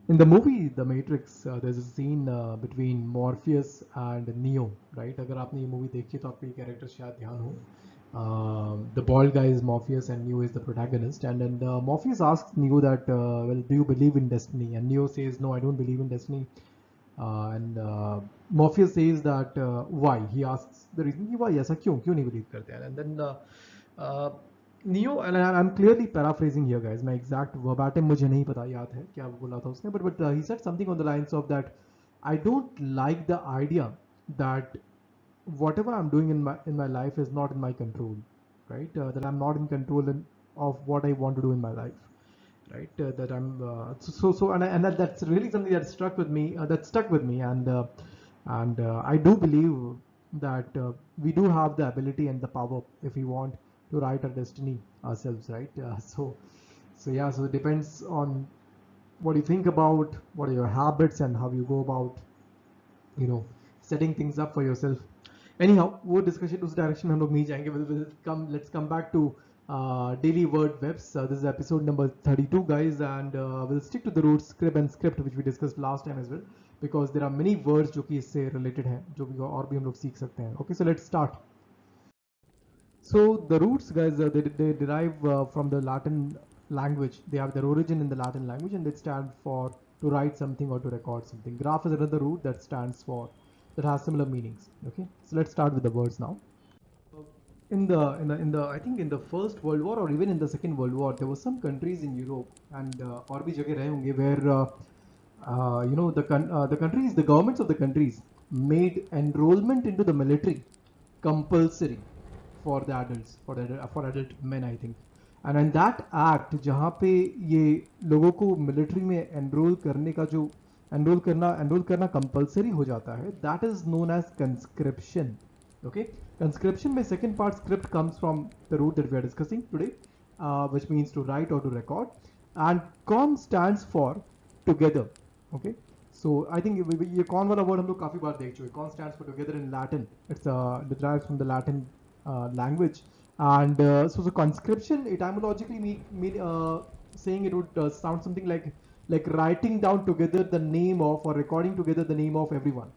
In the movie The Matrix, there's a scene between Morpheus and Neo, right? अगर आपने ये movie देखी तो आपको ये character शायद ध्यान हो. The bald guy is Morpheus and Neo is the protagonist. And then Morpheus asks Neo that, well, do you believe in destiny? And Neo says, no, I don't believe in destiny. And Morpheus says that, why? He asks the reason, why? ऐसा क्यों नहीं believe करते हैं? And then uh, Neo, and I'm clearly paraphrasing here, guys. My exact verbatim मुझे नहीं पता याद है क्या बोला था उसने, but he said something on the lines of that I don't like the idea that whatever I'm doing in my life is not in my control, right? That I'm not in control of what I want to do in my life, right? That I'm and that's really something that struck with me. That stuck with me, and I do believe that we do have the ability and the power if we want to write our destiny ourselves, right? So yeah, so it depends on what you think about, what are your habits, and how you go about, setting things up for yourself. Anyhow, वो discussion उस direction हम लोग नहीं जाएंगे. Let's come back to daily word webs. This is episode number 32, guys, and we'll stick to the roots scrib and script, which we discussed last time as well, because there are many words जो कि इससे related हैं, जो भी और भी हम लोग सीख सकते हैं. Okay, so let's start. So the roots, guys, they derive from the Latin language. They have their origin in the Latin language, and they stand for to write something or to record something. Graph is another root that stands for, that has similar meanings. Okay, so let's start with the words now. In the I think in the First World War or even in the Second World War, there were some countries in Europe and और भी जगह रहे होंगे where the countries, the governments of the countries made enrollment into the military compulsory for the adults, for adult men, I think. And in that act, जहाँ पे ये लोगों को military में enroll करने का जो enroll करना compulsory हो जाता है, that is known as conscription. Okay, conscription में second part script comes from the root that we are discussing today, which means to write or to record, and con stands for together. Okay, so I think ये con वाला word हम लोग काफी बार देख चुके. Con stands for together in Latin. It's derives from the Latin language, and so the conscription etymologically saying it would sound something like writing down together the name of, or recording together the name of everyone,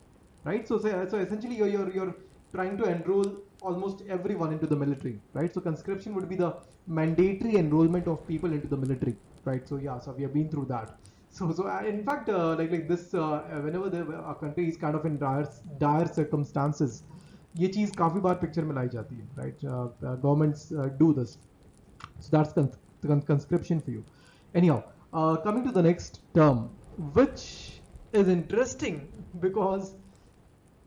right? So essentially you're trying to enroll almost everyone into the military, right? So conscription would be the mandatory enrollment of people into the military, right? So yeah, so we have been through that. So in fact, like this, whenever a country is kind of in dire circumstances, ये चीज काफी बार picture में लाई जाती है, right? Governments do this, so that's conscription for you. Anyhow, coming to the next term, which is interesting because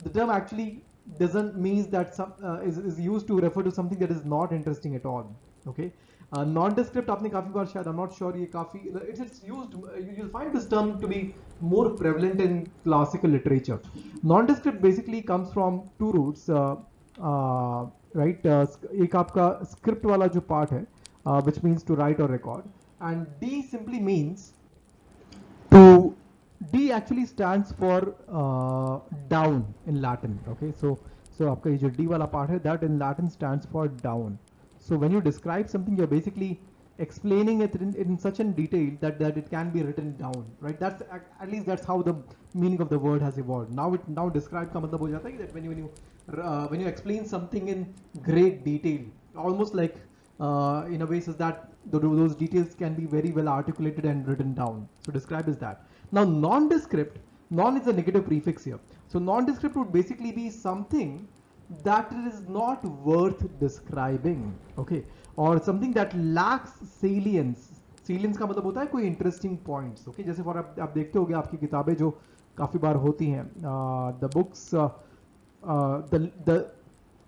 the term actually doesn't mean that some is used to refer to something that is not interesting at all. Okay, nondescript आपने काफी बार शायद, I'm not sure, ये काफी it's used, you'll find this term to be more prevalent in classical literature. Nondescript basically comes from two roots, right? एक आपका script वाला जो part है, which means to write or record, and D simply means to, D actually stands for down in Latin. Okay, so आपका ये जो D वाला part है, that in Latin stands for down. So when you describe something, you're basically explaining it in such in detail that it can be written down, right? That's at least that's how the meaning of the word has evolved. Now describe का मतलब हो जाता है that when you explain something in great detail, almost like in a way says that those details can be very well articulated and written down. So describe is that. Now nondescript, non is a negative prefix here. So nondescript would basically be something that is not worth describing, okay, or something that lacks salience. Salience का मतलब होता है कोई interesting points, okay? जैसे for आप देखते होगे आपकी किताबें जो काफी बार होती हैं, the books, the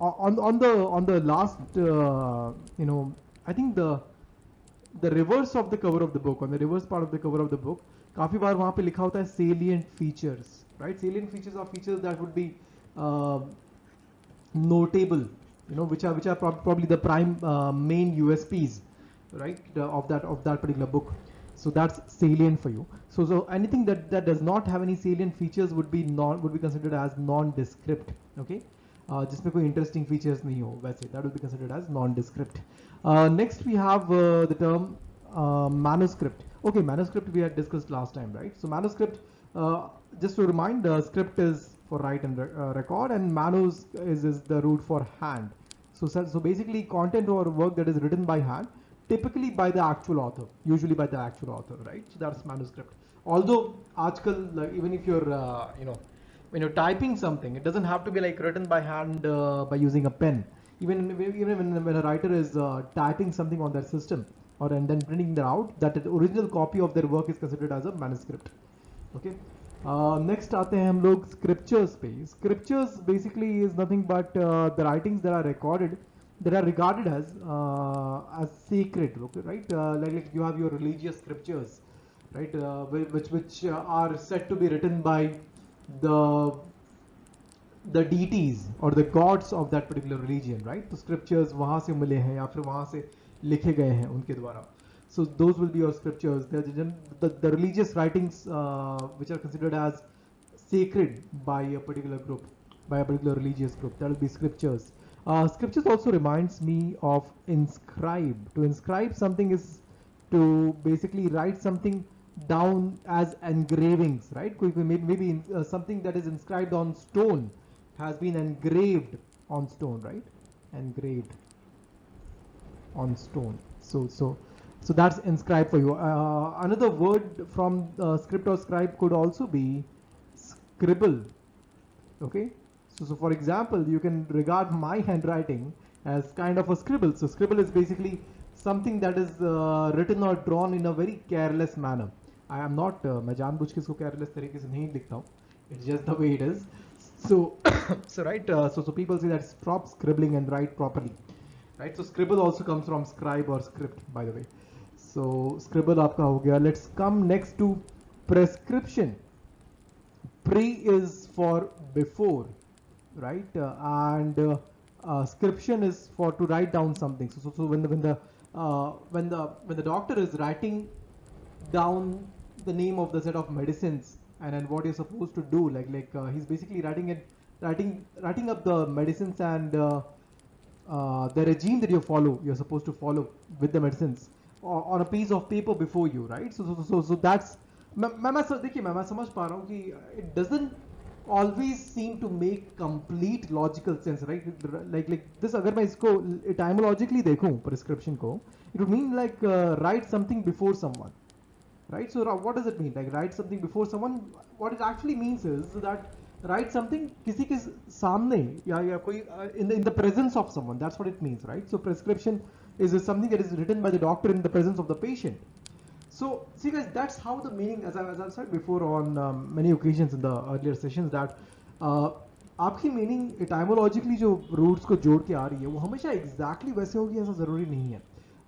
on the last, I think the reverse of the cover of the book, on the reverse part of the cover of the book, काफी बार वहाँ पे लिखा होता है salient features, right? Salient features are features that would be notable, which are probably the prime main USPs, right, of that particular book. So that's salient for you. So anything that does not have any salient features would be considered as nondescript. Okay, जिसमें कोई interesting features नहीं हो वैसे, that would be considered as nondescript. Next we have the term manuscript. Okay, manuscript we had discussed last time, right? So manuscript, just to remind, script is for write and record, and manus is the root for hand. So basically content or work that is written by hand, typically by the actual author, usually by the actual author, right? So that's manuscript. Although article, like, even if you're when you're typing something, it doesn't have to be like written by hand by using a pen. Even when a writer is typing something on their system or and then printing that out, that the original copy of their work is considered as a manuscript. Okay. Next आते हैं हम लोग scriptures पे. Scriptures basically is nothing but the writings that are recorded, that are regarded as sacred. Okay, right? Like you have your religious scriptures, right? Which are said to be written by the deities or the gods of that particular religion, right? तो scriptures वहाँ से मिले हैं या फिर वहाँ से लिखे गए हैं उनके द्वारा. So those will be your scriptures. The religious writings which are considered as sacred by a particular group, by a particular religious group, that will be scriptures. Scriptures also reminds me of inscribe. To inscribe something is to basically write something down as engravings, right? Maybe something that is inscribed on stone has been engraved on stone, right? Engraved on stone. So that's inscribed for you. Another word from script or scribe could also be scribble. Okay. So for example, you can regard my handwriting as kind of a scribble. So scribble is basically something that is written or drawn in a very careless manner. I am not मैं जानबूझ के इसको careless तरीके से नहीं लिखता हूँ. It's just the way it is. So so right. So people say that stop scribbling and write properly. Right. So scribble also comes from scribe or script, by the way. So scribble आपका हो गया. Let's come next to prescription. Pre is for before, right? And scription is for to write down something. So when the doctor is writing down the name of the set of medicines and what you're supposed to do, he's basically writing up the medicines and the regime that you're supposed to follow with the medicines on a piece of paper before you, right? So that's मैं समझ पा रहा हूँ कि it doesn't always seem to make complete logical sense, right? Like this, अगर मैं इसको etymologically देखूँ prescription को, it would mean like write something before someone, right? So what does it mean? Like write something before someone. What it actually means is that write something किसी के सामने या कोई in the presence of someone. That's what it means, right? So prescription is something that is written by the doctor in the presence of the patient. So see guys, that's how the meaning, as I've said before on many occasions in the earlier sessions, that आपकी meaning etymologically जो roots को जोड़ के आ रही है वो हमेशा exactly वैसे होगी ऐसा ज़रूरी नहीं है.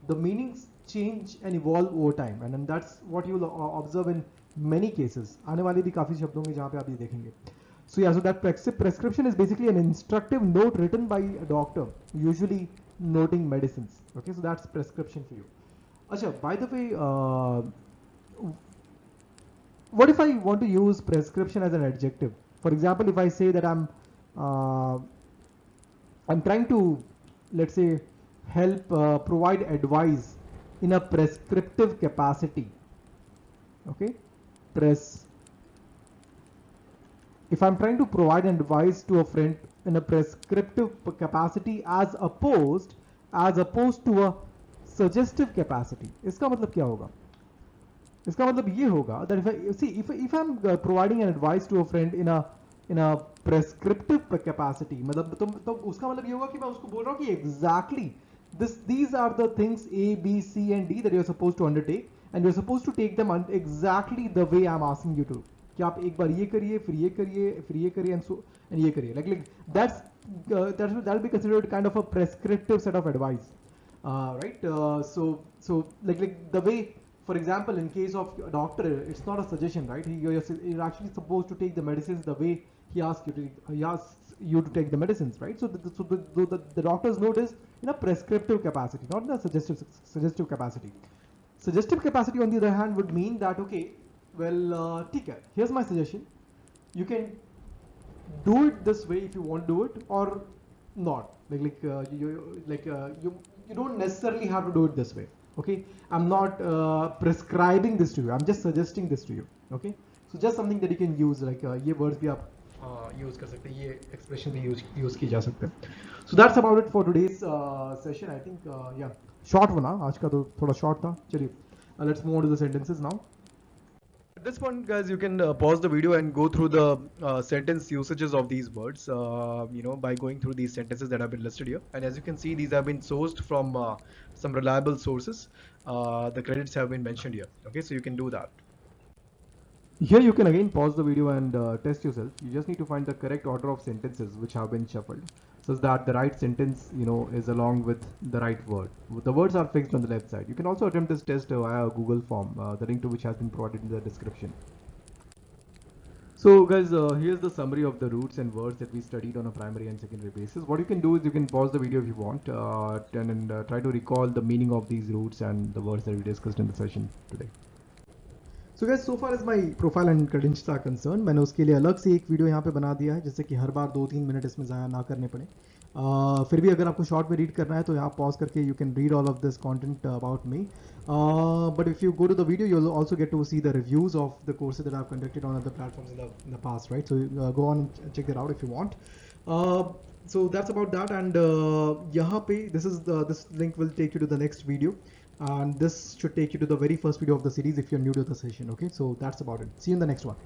The meanings change and evolve over time, and that's what you will observe in many cases. आने वाले भी काफ़ी शब्दों में जहाँ पे आप ये देखेंगे. So yeah, so that prescription is basically an instructive note written by a doctor, usually noting medicines. Okay, so that's prescription for you. Acha, by the way, what if I want to use prescription as an adjective? For example, if I say that I'm trying to, let's say, help provide advice in a prescriptive capacity. Okay, if I'm trying to provide an advice to a friend in a prescriptive capacity as opposed to a suggestive capacity, इसका मतलब क्या होगा? इसका मतलब ये होगा that if I'm providing an advice to a friend in a prescriptive capacity, मतलब तो उसका मतलब ये होगा कि मैं उसको बोल रहा हूँ कि exactly these are the things A, B, C and D that you're supposed to undertake, and you're supposed to take them exactly the way I'm asking you to. कि आप एक बार ये करिए, फिर ये करिए, फिर ये करिए, and ये करिए. Like that'll be considered kind of a prescriptive set of advice. Right? So like the way, for example, in case of a doctor, it's not a suggestion, right? You're actually supposed to take the medicines the way he asks you to take the medicines, right? So the doctor's note is in a prescriptive capacity, not in a suggestive capacity. Suggestive capacity, on the other hand, would mean that, okay, well, here's my suggestion. You can do it this way if you want to do it, or not. You don't necessarily have to do it this way. Okay, I'm not prescribing this to you, I'm just suggesting this to you. Okay, so just something that you can use, like ये words भी आप use कर सकते हैं, ये expression भी use की जा सकते हैं. So that's about it for today's session. I think yeah, short one ना, आज का तो थोड़ा short था. चलिए, let's move on to the sentences now. At this point, guys, you can pause the video and go through the sentence usages of these words, by going through these sentences that have been listed here. And as you can see, these have been sourced from some reliable sources. The credits have been mentioned here. Okay, so you can do that. Here you can again pause the video and test yourself. You just need to find the correct order of sentences which have been shuffled, so that the right sentence, is along with the right word. The words are fixed on the left side. You can also attempt this test via a Google form, the link to which has been provided in the description. So guys, here's the summary of the roots and words that we studied on a primary and secondary basis. What you can do is you can pause the video if you want and try to recall the meaning of these roots and the words that we discussed in the session today. So guys, so far as my profile and credentials are concerned, मैंने उसके लिए अलग से एक video यहाँ पे बना दिया है, जिससे कि हर बार 2-3 मिनट इसमें ज़ाया ना करने पड़े. फिर भी अगर आपको शॉर्ट में रीड करना है तो यहाँ पॉज करके you can read all of this content about me. But if you go to the video, you'll also get to see the reviews of the courses that I've conducted on other platforms in the past, right? So go on and check that out if you want. So that's about that, and यहाँ पे this link will take you to the next video. And this should take you to the very first video of the series if you're new to the session. Okay, so that's about it. See you in the next one.